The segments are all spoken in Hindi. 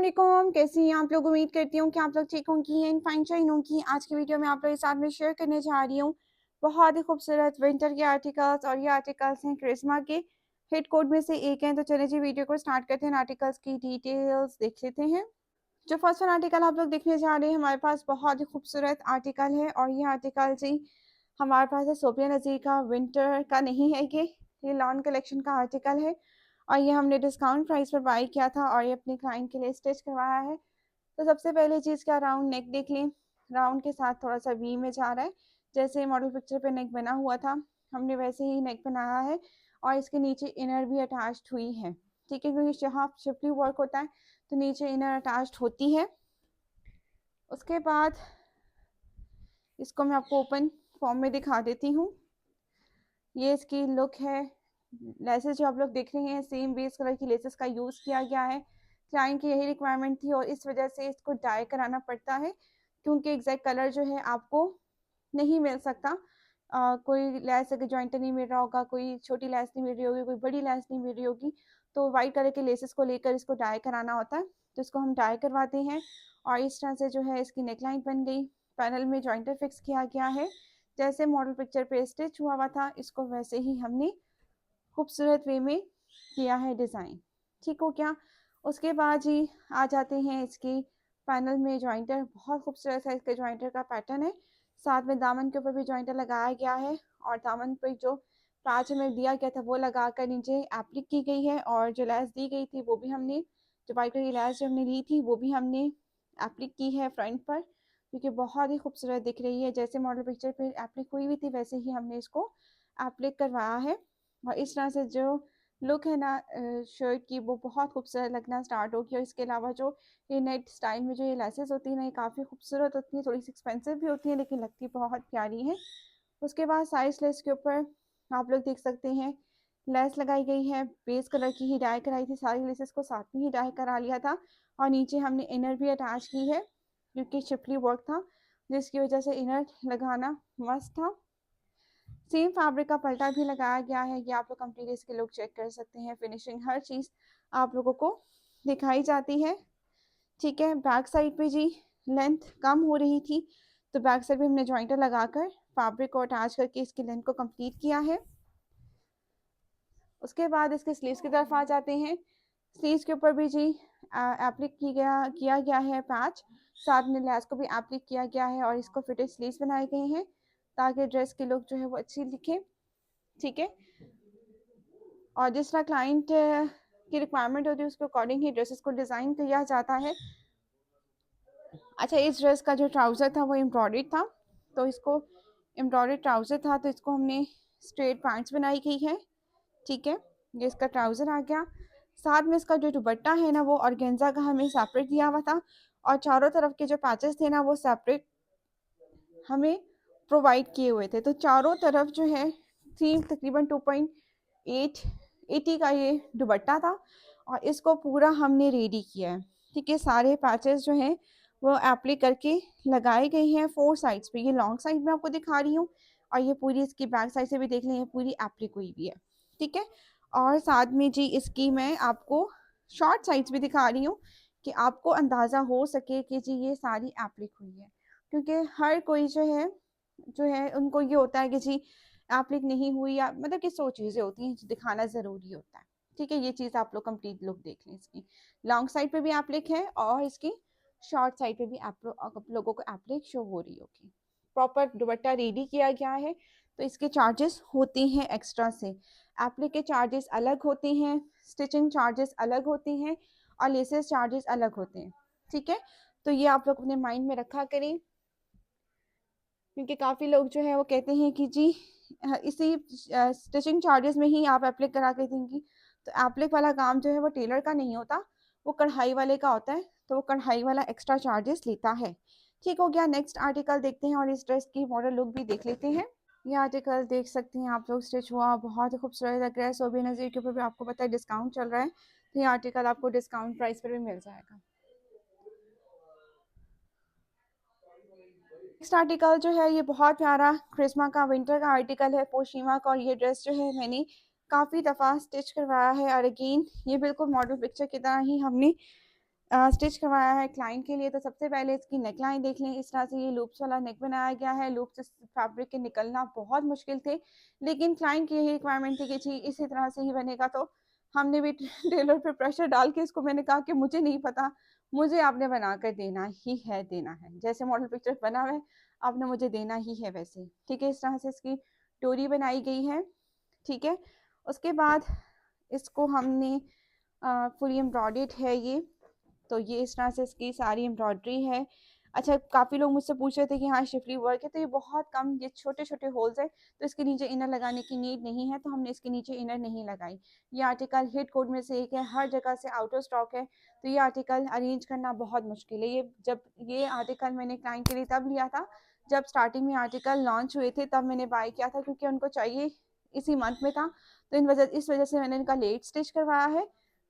अस्सलाम, कैसी हैं आप लोग? उम्मीद करती हूँ कि आप लोग ठीक होंगी एंड फाइन शाइन होंगी। आज की वीडियो में आप लोगों के साथ में शेयर करने जा रही हूँ बहुत ही खूबसूरत विंटर के आर्टिकल्स, और ये आर्टिकल्स हैं क्रिस्मा के हिट कोड में से एक हैं। तो चलिए जी वीडियो को स्टार्ट करते हैं, आर्टिकल्स की डिटेल्स देख लेते हैं। जो फर्स्ट वन आर्टिकल आप लोग देखने जा रहे हैं, हमारे पास बहुत ही खूबसूरत आर्टिकल है, और ये आर्टिकल जी हमारे पास है सोफिया नज़ीर का। विंटर का नहीं है ये लॉन कलेक्शन का आर्टिकल है, और ये हमने डिस्काउंट प्राइस पर बाय किया था और ये अपने क्लाइंट के लिए स्टिच करवाया है। तो सबसे पहले चीज़ क्या, राउंड नेक देख लें। राउंड के साथ थोड़ा सा वी में जा रहा है, जैसे मॉडल पिक्चर पे नेक बना हुआ था हमने वैसे ही नेक बनाया है, और इसके नीचे इनर भी अटैच्ड हुई है। ठीक है, क्योंकि यहाँ शिफ्टली वर्क होता है तो नीचे इनर अटैच्ड होती है। उसके बाद इसको मैं आपको ओपन फॉर्म में दिखा देती हूँ। ये इसकी लुक है। लेसेस जो आप लोग देख रहे हैं, सेम बेस कलर की लेसेस का यूज़ किया गया है। क्लाइंट की यही रिक्वायरमेंट थी और इस वजह से इसको डाई कराना पड़ता है, क्योंकि एग्जैक्ट कलर जो है आपको नहीं मिल सकता। कोई लैस अगर जॉइंट नहीं मिल रहा होगा, कोई छोटी लैस नहीं मिल रही होगी, कोई बड़ी लैस नहीं मिल रही होगी, तो वाइट कलर के लेसेस को लेकर इसको डाई कराना होता है। तो इसको हम डाई करवाते हैं, और इस तरह से जो है इसकी नेकलाइन बन गई। पैनल में जॉइंटर फिक्स किया गया है, जैसे मॉडल पिक्चर पे स्टिच हुआ था इसको वैसे ही हमने खूबसूरत वे में किया है डिज़ाइन। ठीक हो क्या? उसके बाद जी आ जाते हैं इसकी पैनल में जॉइंटर। बहुत खूबसूरत है इसके जॉइंटर का पैटर्न है। साथ में दामन के ऊपर भी जॉइंटर लगाया गया है, और दामन पे जो पैच हमें दिया गया था वो लगा कर नीचे एप्लिक की गई है, और जो लैस दी गई थी वो भी हमने, जो वाइट कलर की लैस जो हमने ली थी वो भी हमने एप्लिक की है फ्रंट पर, क्योंकि बहुत ही खूबसूरत दिख रही है। जैसे मॉडल पिक्चर पे एप्लिक हुई हुई थी वैसे ही हमने इसको एप्लिक करवाया है, और इस तरह से जो लुक है ना शर्ट की, वो बहुत खूबसूरत लगना स्टार्ट हो गया। और इसके अलावा जो ये नेट स्टाइल में जो ये लेसेस होती हैं ना, ये काफ़ी खूबसूरत होती हैं, थोड़ी सी एक्सपेंसिव भी होती हैं लेकिन लगती बहुत प्यारी हैं। उसके बाद साइज लेस के ऊपर आप लोग देख सकते हैं लेस लगाई गई है, बेस कलर की ही डाई कराई थी, सारी लेसेस को साथ में ही डाई करा लिया था, और नीचे हमने इनर भी अटैच की है क्योंकि शिफली वर्क था, जिसकी वजह से इनर लगाना मस्त था। सेम फैब्रिक का पल्टा भी लगाया गया है, ये आप लोग कंप्लीट इसके लुक चेक कर सकते हैं। फिनिशिंग हर चीज़ आप लोगों को दिखाई जाती है। ठीक है, बैक साइड पे जी लेंथ कम हो रही थी, तो बैक साइड पे हमने जॉइंटर लगाकर फैब्रिक को अटैच करके इसकी लेंथ को कंप्लीट किया है। उसके बाद इसके स्लीव्स की तरफ आ जाते हैं। स्लीव्स के ऊपर भी जी एप्लिक किया गया है पैच, साथ में लेस को भी एप्लिक किया गया है, और इसको फिटेड स्लीव्स बनाए गए हैं ताकि ड्रेस की लुक जो है वो अच्छी दिखे। ठीक है, और जिस तरह क्लाइंट की रिक्वायरमेंट होती है उसके अकॉर्डिंग ही ड्रेसेस को डिज़ाइन किया जाता है। अच्छा, इस ड्रेस का जो ट्राउज़र था वो एम्ब्रॉयडर्ड था, तो इसको एम्ब्रॉयडर्ड ट्राउज़र था तो इसको हमने स्ट्रेट पैंट्स बनाई गई है। ठीक है, ये इसका ट्राउज़र आ गया। साथ में इसका जो दुपट्टा है ना वो ऑर्गेन्जा का हमें सेपरेट दिया हुआ था, और चारों तरफ के जो पैचेस थे ना वो सेपरेट हमें प्रोवाइड किए हुए थे। तो चारों तरफ जो है थी तकरीबन 2.8 80 का ये दुपट्टा था, और इसको पूरा हमने रेडी किया है। ठीक है, सारे पैचेस जो हैं वो एप्लाई करके लगाए गए हैं फोर साइड्स पे। ये लॉन्ग साइड में आपको दिखा रही हूँ, और ये पूरी इसकी बैक साइड से भी देख लें, ये पूरी एप्लिक हुई भी है। ठीक है, और साथ में जी इसकी मैं आपको शॉर्ट साइड्स भी दिखा रही हूँ कि आपको अंदाज़ा हो सके कि जी ये सारी एप्लिक हुई है, क्योंकि हर कोई जो है उनको ये होता है कि जी एप्लिक नहीं हुई, या मतलब कि 100 चीज़ें होती हैं जो दिखाना ज़रूरी होता है। ठीक है, ये चीज़ आप लोग कंप्लीट लुक देख लें। इसकी लॉन्ग साइड पे भी एप्लिक है, और इसकी शॉर्ट साइड पे भी आप लोगों को एप्लिक शो हो रही होगी। प्रॉपर दुपट्टा रेडी किया गया है, तो इसके चार्जेस होते हैं एक्स्ट्रा से। एप्लिक के चार्जेस अलग होते हैं, स्टिचिंग चार्जेस अलग होते हैं, और लेसेस चार्जेस अलग होते हैं। ठीक है, तो ये आप लोग अपने माइंड में रखा करें, क्योंकि काफ़ी लोग जो है वो कहते हैं कि जी इसी स्टिचिंग चार्जेस में ही आप एप्लिक करा के देंगी। तो एप्लिक वाला काम जो है वो टेलर का नहीं होता, वो कढ़ाई वाले का होता है, तो वो कढ़ाई वाला एक्स्ट्रा चार्जेस लेता है। ठीक हो गया, नेक्स्ट आर्टिकल देखते हैं, और इस ड्रेस की मॉडल लुक भी देख लेते हैं। ये आर्टिकल देख सकते हैं आप लोग, स्टिच हुआ बहुत ही खूबसूरत लग रहा है। सोबी नज़ीर के ऊपर भी आपको पता है डिस्काउंट चल रहा है, तो ये आर्टिकल आपको डिस्काउंट प्राइस पर भी मिल जाएगा। नेक्स्ट आर्टिकल जो है ये बहुत प्यारा क्रिस्मा का विंटर का आर्टिकल है, पोशीमा का, और ये ड्रेस जो है मैंने काफ़ी दफ़ा स्टिच करवाया है, और अगेन ये बिल्कुल मॉडल पिक्चर की तरह ही हमने स्टिच करवाया है क्लाइंट के लिए। तो सबसे पहले इसकी नेक लाइन देख लें। इस तरह से ये लूप्स वाला नेक बनाया गया है। लूप्स इस फैब्रिक के निकलना बहुत मुश्किल थे, लेकिन क्लाइंट की यही रिक्वायरमेंट थी कि जी इसी तरह से ही बनेगा। तो हमने भी टेलर पे प्रेशर डाल के इसको मैंने कहा कि मुझे नहीं पता, मुझे आपने बना कर देना ही है, देना है। जैसे मॉडल पिक्चर बना हुआ है आपने मुझे देना ही है वैसे, ठीक है। इस तरह से इसकी डोरी बनाई गई है, ठीक है। उसके बाद इसको हमने फुली एम्ब्रॉयडेड है ये। तो ये इस तरह से इसकी सारी एम्ब्रॉयडरी है। अच्छा, काफ़ी लोग मुझसे पूछ रहे थे कि हाँ शिफली वर्क है, तो ये बहुत कम, ये छोटे छोटे होल्स है, तो इसके नीचे इनर लगाने की नीड नहीं है, तो हमने इसके नीचे इनर नहीं लगाई। ये आर्टिकल हिट कोड में से एक है, हर जगह से आउट ऑफ स्टॉक है, तो ये आर्टिकल अरेंज करना बहुत मुश्किल है। ये आर्टिकल मैंने क्लाइंट के लिए तब लिया था जब स्टार्टिंग में आर्टिकल लॉन्च हुए थे, तब मैंने बाय किया था, क्योंकि उनको चाहिए इसी मंथ में था। तो इस वजह से मैंने इनका लेट स्टिच करवाया है।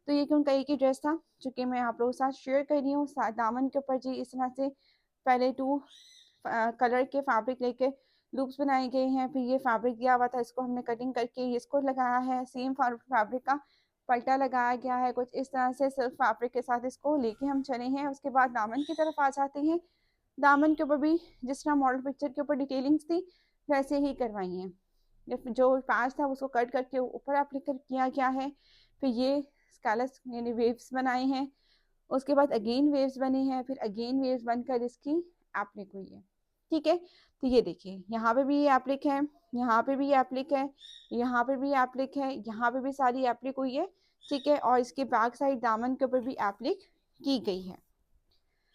तो ये कि उनका एक ही ड्रेस था जो कि मैं आप लोगों के साथ शेयर कर रही हूँ। दामन के ऊपर जी इस तरह से पहले 2 कलर के फैब्रिक लेके लूप्स बनाए गए हैं। फिर ये फैब्रिक दिया हुआ था, इसको हमने कटिंग करके इसको लगाया है। सेम फैब्रिक का पल्टा लगाया गया है कुछ इस तरह से, सिर्फ फैब्रिक के साथ इसको लेके हम चले हैं। उसके बाद दामन की तरफ आ जाते हैं। दामन के ऊपर भी जिस तरह मॉडल पिक्चर के ऊपर डिटेलिंग्स थी वैसे ही करवाई हैं। जो पैच था उसको कट करके ऊपर एप्लीकर किया गया है। फिर ये स्कैलस यानी वेव्स बनाए हैं। उसके बाद अगेन वेव्स बने हैं, फिर अगेन वेव्स बनकर इसकी एप्लिक हुई है, ठीक है। तो ये देखिए यहाँ पे भी ये एप्लिक है, यहाँ पे भी एप्लिक है, यहाँ पे भी एप्लिक है, यहाँ पे भी सारी एप्लिक हुई है, ठीक है। और इसके बैक साइड दामन के ऊपर भी एप्लिक की गई है।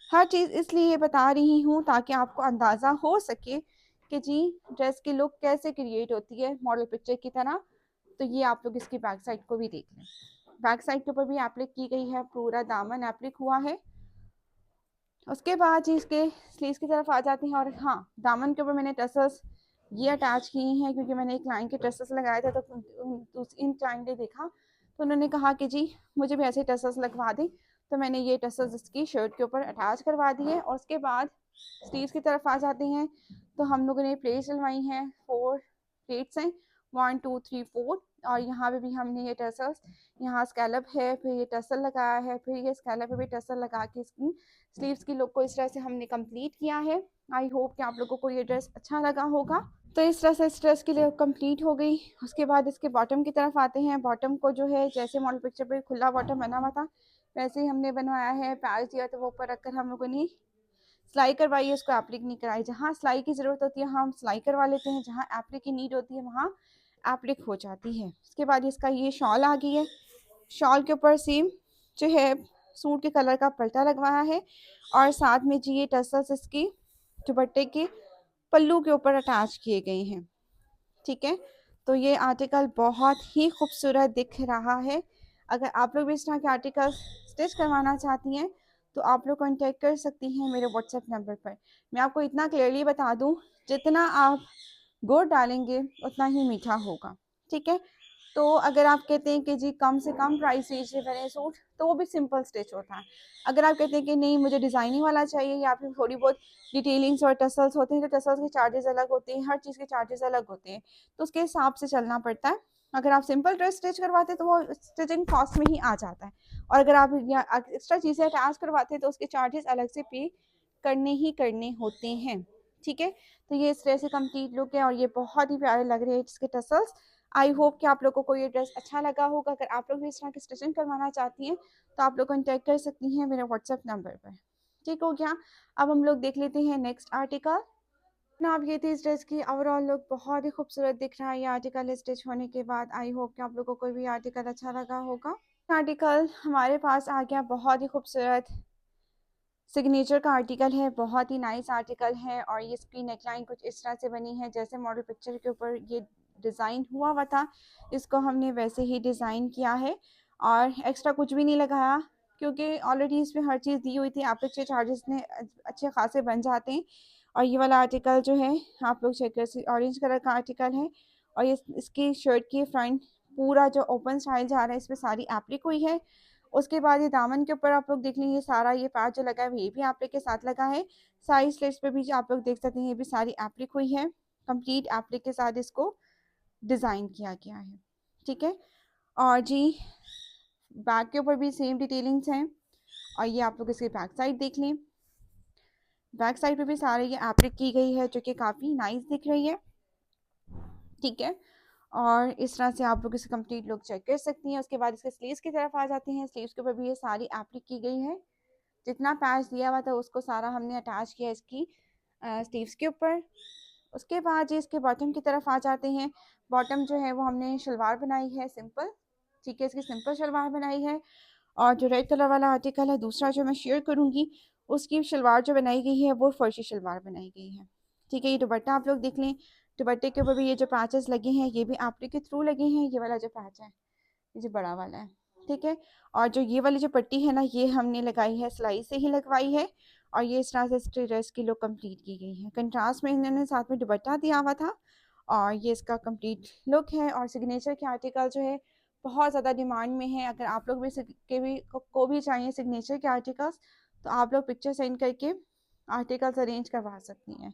हर चीज़ इसलिए बता रही हूँ ताकि आपको अंदाज़ा हो सके कि जी ड्रेस की लुक कैसे क्रिएट होती है मॉडल पिक्चर की तरह। तो ये आप लोग इसकी बैक साइड को भी देख लें। बैक साइड के ऊपर भी एप्लिक की गई है, पूरा दामन एप्लिक हुआ है। उसके बाद जी इसके स्लीव्स की तरफ आ जाते हैं। और हाँ, दामन के ऊपर मैंने टसल्स ये अटैच किए हैं, क्योंकि मैंने एक क्लाइंट के टसल्स लगाए थे, तो इन क्लाइंट ने देखा तो उन्होंने कहा कि जी मुझे भी ऐसे टसल्स लगवा दें। तो मैंने ये टसल्स इसकी शर्ट के ऊपर अटैच करवा दिए। और उसके बाद स्लीव्स की तरफ आ जाते हैं। तो हम लोगों ने प्लेट्स डलवाई हैं, 4 प्लेट्स हैं, 1 2 3 4। और यहाँ पे भी हमने ये टसल्स, यहाँ स्कैलप है, फिर ये टसल लगाया है, फिर ये स्कैलप पे भी टसल लगा के इसकी स्लीव्स की लुक को इस तरह से हमने कंप्लीट किया है। आई होप कि आप लोगों को ये ड्रेस अच्छा लगा होगा। तो इस तरह से इस ड्रेस की लुक कंप्लीट हो गई। उसके बाद इसके बॉटम की तरफ आते हैं। बॉटम को जो है जैसे मॉडल पिक्चर पे खुला बॉटम बना हुआ था वैसे ही हमने बनवाया है। पैच दिया तो वो ऊपर रखकर हम लोगों ने सिलाई करवाई है, उसको एप्लिक नहीं कराई। जहाँ सिलाई की ज़रूरत होती है हम सिलाई करवा लेते हैं, जहाँ एप्लिक की नीड होती है वहाँ एप्लिक हो जाती है। उसके बाद इसका ये शॉल आ गई है। शॉल के ऊपर सेम जो है सूट के कलर का पल्टा लगवाया है, और साथ में जी ये टसल्स इसकी दुपट्टे के पल्लू के ऊपर अटैच किए गए हैं, ठीक है। तो ये आर्टिकल बहुत ही खूबसूरत दिख रहा है। अगर आप लोग भी इस तरह के आर्टिकल स्टिच करवाना चाहती हैं तो आप लोग कॉन्टेक्ट कर सकती हैं मेरे व्हाट्सएप नंबर पर। मैं आपको इतना क्लियरली बता दूं, जितना आप गुड़ डालेंगे उतना ही मीठा होगा, ठीक है। तो अगर आप कहते हैं कि जी कम से कम प्राइस रेंज में बने सूट, तो वो भी सिंपल स्टिच होता है। अगर आप कहते हैं कि नहीं मुझे डिज़ाइनिंग वाला चाहिए या फिर थोड़ी बहुत डिटेलिंग्स और टसल्स होते हैं, तो टसल्स के चार्जेस अलग होते हैं, हर चीज़ के चार्जेस अलग होते हैं, तो उसके हिसाब से चलना पड़ता है। अगर आप सिंपल ड्रेस स्टिच करवाते हैं तो वो स्टिचिंग कॉस्ट में ही आ जाता है, और अगर आप एक्स्ट्रा चीज़ें अटैच करवाते हैं तो उसके चार्जेस अलग से पे करने होते हैं, ठीक है। तो ये इस तरह से कंप्लीट लुक है, और ये बहुत ही प्यारे लग रहे हैं इसके टसल्स। आई होप कि आप लोगों को ये ड्रेस अच्छा लगा होगा। अगर आप लोग भी इस तरह की स्टिचिंग करवाना चाहती हैं तो आप लोग कॉन्टैक्ट कर सकती हैं मेरे व्हाट्सएप नंबर पर, ठीक हो गया। अब हम लोग देख लेते हैं नेक्स्ट आर्टिकल। ना आप ये थी इस ड्रेस की ओवरऑल लुक, बहुत ही खूबसूरत दिख रहा है ये आर्टिकल स्टिच होने के बाद। आई होप कि आप लोगों को भी आर्टिकल अच्छा लगा होगा। आर्टिकल हमारे पास आ गया, बहुत ही खूबसूरत सिग्नेचर का आर्टिकल है, बहुत ही नाइस आर्टिकल है। और ये इसकी नेकलाइन कुछ इस तरह से बनी है, जैसे मॉडल पिक्चर के ऊपर ये डिज़ाइन हुआ था इसको हमने वैसे ही डिज़ाइन किया है, और एक्स्ट्रा कुछ भी नहीं लगाया, क्योंकि ऑलरेडी इसमें हर चीज़ दी हुई थी। आप लोग के चार्जेस ने अच्छे खासे बन जाते हैं। और ये वाला आर्टिकल जो है आप लोग चेक कर, ऑरेंज कलर का आर्टिकल है, और ये इसकी शर्ट की फ्रंट पूरा जो ओपन स्टाइल जा रहा है इसमें सारी एप्लिक हुई है। उसके बाद ये दामन के ऊपर आप लोग देख लेंगे सारा ये पैच जो लगा है ये भी एप्लिक के साथ लगा है। साइड स्लिट्स पे भी आप लोग देख सकते हैं ये भी सारी एप्लिक हुई है। कंप्लीट एप्लिक के साथ इसको डिज़ाइन किया गया है, ठीक है। और जी बैक के ऊपर भी सेम डिटेलिंग्स हैं। और ये आप लोग इसकी बैक साइड देख लें, बैक साइड पे भी सारे ये एप्लिक की गई है जो कि काफ़ी नाइस दिख रही है, ठीक है। और इस तरह से आप लोग इसे कंप्लीट लुक चेक कर सकती हैं। उसके बाद इसके स्लीव्स की तरफ आ जाते हैं। स्लीव्स के ऊपर भी ये सारी एप्लिक की गई है, जितना पैच दिया हुआ था उसको सारा हमने अटैच किया इसकी स्लीव्स के ऊपर। उसके बाद ये इसके बॉटम की तरफ आ जाते हैं। बॉटम जो है वो हमने शलवार बनाई है सिंपल, ठीक है, इसकी सिंपल शलवार बनाई है। और जो रेड कलर वाला आर्टिकल है दूसरा जो मैं शेयर करूँगी, उसकी शलवार जो बनाई गई है वो फर्शी शलवार बनाई गई है, ठीक है। ये दुपट्टा आप लोग देख लें, दुपट्टे के ऊपर भी ये जो पैचेस लगे हैं ये भी एप्लिक के थ्रू लगे हैं। ये वाला जो पैच है ये जो बड़ा वाला है, ठीक है। और जो ये वाली जो पट्टी है ना ये हमने लगाई है, सिलाई से ही लगवाई है। और ये इस तरह से इसकी ड्रेस की लुक कंप्लीट की गई है। कंट्रास्ट में इन्होंने साथ में दुपट्टा दिया हुआ था और ये इसका कंप्लीट लुक है। और सिग्नेचर के आर्टिकल जो है बहुत ज़्यादा डिमांड में है। अगर आप लोग भी को भी चाहिए सिग्नेचर के आर्टिकल्स तो आप लोग पिक्चर सेंड करके आर्टिकल्स अरेंज करवा सकती हैं,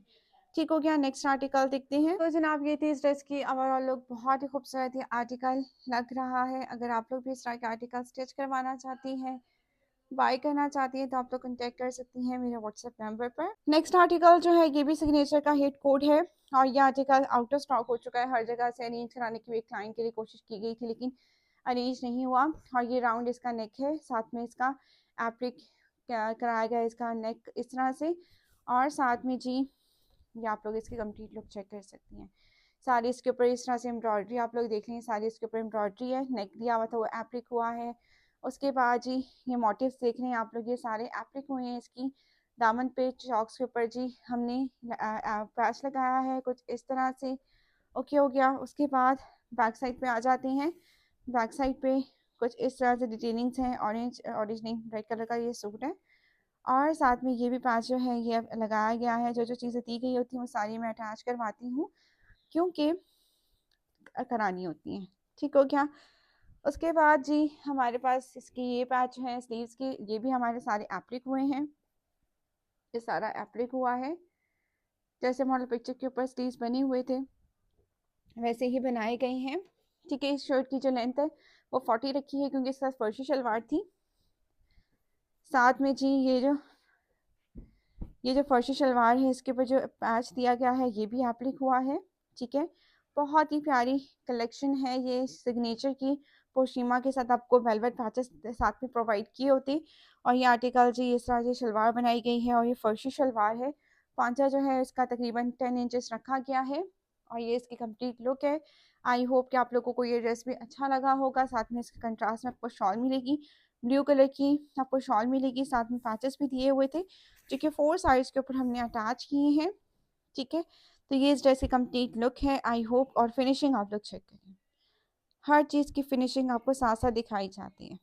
ठीक हो गया। नेक्स्ट आर्टिकल देखते हैं। तो जनाब ये थी इस ड्रेस की ओवरऑल लुक, बहुत ही खूबसूरत ये आर्टिकल लग रहा है। अगर आप लोग भी इस तरह के आर्टिकल स्टिच करवाना चाहती हैं, बाय करना चाहती हैं, तो आप लोग कॉन्टैक्ट कर सकती हैं मेरे व्हाट्सएप नंबर पर। नेक्स्ट आर्टिकल जो है ये भी सिग्नेचर का हिट कोड है और ये आर्टिकल आउट ऑफ स्टॉक हो चुका है। हर जगह से अरेंज कराने की भी क्लाइंट के लिए कोशिश की गई थी लेकिन अरेंज नहीं हुआ। और ये राउंड इसका नेक है, साथ में इसका एप्लिक कराया गया इसका नेक इस तरह से। और साथ में जी ये आप लोग इसकी कंप्लीट लुक चेक कर सकती हैं। सारी इसके ऊपर इस तरह से एम्ब्रॉयडरी आप लोग देख लें, सारी इसके ऊपर एम्ब्रॉयडरी है। नेक दिया हुआ था वो एप्लिक हुआ है। उसके बाद जी ये मोटिव्स देख रहे हैं आप लोग, ये सारे एप्लिक हुए हैं। इसकी दामन पे चॉक्स के ऊपर जी हमने पैच लगाया है कुछ इस तरह से, ओके हो गया। उसके बाद बैक साइड पे आ जाते हैं। बैक साइड पे कुछ इस तरह से डिटेलिंग्स हैं। ऑरेंज नहीं, रेड कलर का ये सूट है। और साथ में ये भी पैच जो है ये लगाया गया है। जो जो चीज़ें दी गई होती हैं वो सारी मैं अटैच करवाती हूँ क्योंकि करानी होती हैं, ठीक हो गया। उसके बाद जी हमारे पास इसकी ये पैच है स्लीव्स की, ये भी हमारे सारे एप्लिक हुए हैं। ये सारा एप्लिक हुआ है, जैसे मॉडल पिक्चर के ऊपर स्लीव्स बने हुए थे वैसे ही बनाए गए हैं, ठीक है। इस शर्ट की जो लेंथ है वो 40 रखी है क्योंकि इसका फर्शी शलवार थी। साथ में जी ये जो फर्शी शलवार है इसके ऊपर जो पैच दिया गया है ये भी एप्लिक हुआ है, ठीक है। बहुत ही प्यारी कलेक्शन है ये सिग्नेचर की। पोशीमा के साथ आपको वेलवेट पैचेस साथ में प्रोवाइड किए होते। और ये आर्टिकल जी इस तरह से शलवार बनाई गई है और ये फर्शी शलवार है। पांचा जो है इसका तकरीबन 10 इंचेस रखा गया है और ये इसकी कंप्लीट लुक है। आई होप कि आप लोगों को ये ड्रेस भी अच्छा लगा होगा। साथ में इसके कंट्रास्ट में आपको शॉल मिलेगी, ब्लू कलर की आपको शॉल मिलेगी। साथ में पैचेस भी दिए हुए थे जो कि 4 साइड्स के ऊपर हमने अटैच किए हैं, ठीक है। तो ये इस ड्रेस की कंप्लीट लुक है, आई होप। और फिनिशिंग आप लोग चेक करें, हर चीज़ की फिनिशिंग आपको साथ साथ दिखाई जाती है,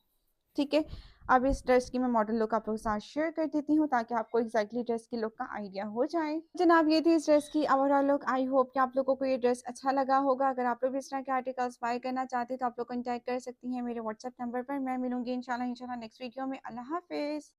ठीक है। अब इस ड्रेस की मैं मॉडल लुक आप लोगों के साथ शेयर कर देती हूँ ताकि आपको एग्जैक्टली ड्रेस की लुक का आइडिया हो जाए। जनाब ये थी इस ड्रेस की ओवरऑल लुक। आई होप कि आप लोगों को ये ड्रेस अच्छा लगा होगा। अगर आप लोग भी इस तरह के आर्टिकल्स बाय करना चाहते हैं तो आप लोग कॉन्टैक्ट कर सकती हैं मेरे व्हाट्सएप नंबर पर। मैं मिलूंगी इंशाल्लाह नेक्स्ट वीडियो में। अल्लाह हाफिज़।